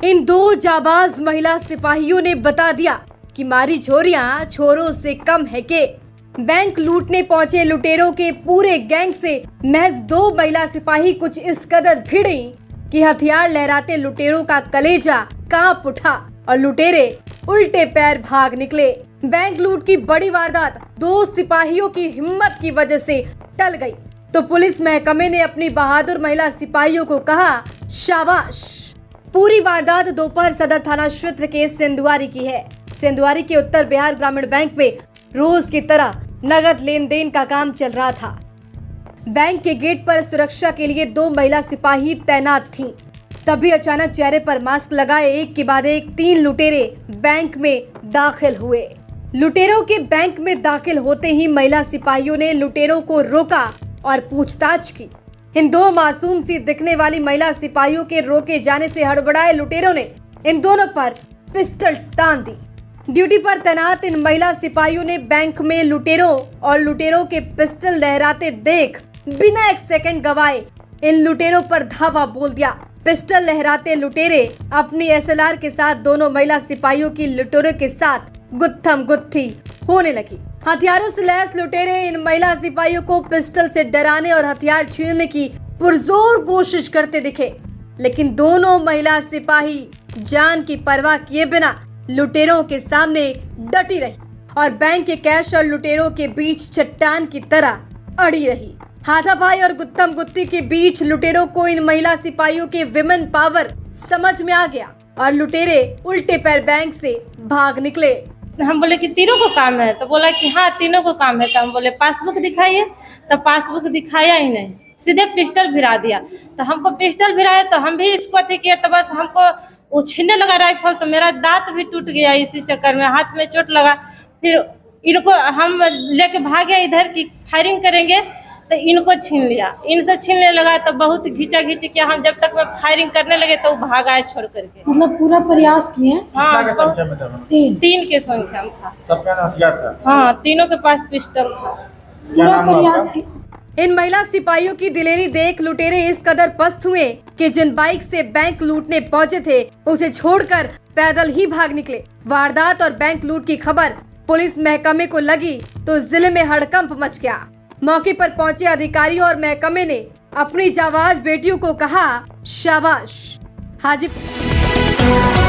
इन दो जाबाज महिला सिपाहियों ने बता दिया कि मारी छोरियां छोरों से कम है के। बैंक लूटने पहुंचे लुटेरों के पूरे गैंग से महज दो महिला सिपाही कुछ इस कदर भिड़ी कि हथियार लहराते लुटेरों का कलेजा कांप उठा और लुटेरे उल्टे पैर भाग निकले। बैंक लूट की बड़ी वारदात दो सिपाहियों की हिम्मत की वजह से टल गई तो पुलिस महकमे ने अपनी बहादुर महिला सिपाहियों को कहा शाबाश। पूरी वारदात दोपहर सदर थाना क्षेत्र के सेंदुआरी की है। सेंदुआरी के उत्तर बिहार ग्रामीण बैंक में रोज की तरह नगद लेन देन का काम चल रहा था। बैंक के गेट पर सुरक्षा के लिए दो महिला सिपाही तैनात थीं। तभी अचानक चेहरे पर मास्क लगाए एक के बाद एक 3 लुटेरे बैंक में दाखिल हुए। लुटेरों के बैंक में दाखिल होते ही महिला सिपाहियों ने लुटेरों को रोका और पूछताछ की। इन दो मासूम सी दिखने वाली महिला सिपाहियों के रोके जाने से हड़बड़ाए लुटेरों ने इन दोनों पर पिस्टल तान दी। ड्यूटी पर तैनात इन महिला सिपाहियों ने बैंक में लुटेरों और लुटेरों के पिस्टल लहराते देख बिना एक सेकंड गवाए इन लुटेरों पर धावा बोल दिया। पिस्टल लहराते लुटेरे अपनी SLR के साथ दोनों महिला सिपाहियों की लुटेरों के साथ गुत्थम गुत्थी होने लगी। हथियारों से लैस लुटेरे इन महिला सिपाहियों को पिस्टल से डराने और हथियार छीनने की पुरजोर कोशिश करते दिखे, लेकिन दोनों महिला सिपाही जान की परवाह किए बिना लुटेरों के सामने डटी रही और बैंक के कैश और लुटेरों के बीच चट्टान की तरह अड़ी रही। हाथापाई और गुत्थम गुत्ती के बीच लुटेरों को इन महिला सिपाहियों के विमेन पावर समझ में आ गया और लुटेरे उल्टे पैर बैंक से भाग निकले। हम बोले कि तीनों को काम है, तो बोला कि हाँ तीनों को काम है। तो हम बोले पासबुक दिखाइए, तो पासबुक दिखाया ही नहीं, सीधे पिस्टल भिरा दिया। तो हमको पिस्टल भिराया तो हम भी इसको अथी किया, तो बस हमको वो छीनने लगा राइफल, तो मेरा दांत भी टूट गया इसी चक्कर में, हाथ में चोट लगा। फिर इनको हम लेके भागे इधर की फायरिंग करेंगे, तो इनको छीन लिया, इनसे छीनने लगा। तो बहुत घिंचा घिंच किया, हम जब तक मैं फायरिंग करने लगे तो वो भाग आए छोड़ करके। मतलब पूरा प्रयास किए? हाँ, 3 के संख्या में था। सबका हथियार था? हाँ, तीनों के पास पिस्टल था। पूरा प्रयास इन महिला सिपाहियों की दिलेरी देख लुटेरे इस कदर पस्त हुए कि जिन बाइक से बैंक लूटने पहुंचे थे उसे छोड़कर पैदल ही भाग निकले। वारदात और बैंक लूट की खबर पुलिस महकमे को लगी तो जिले में हड़कंप मच गया। मौके पर पहुंचे अधिकारी और महकमे ने अपनी जाबाज बेटियों को कहा शाबाश। हाजीपुर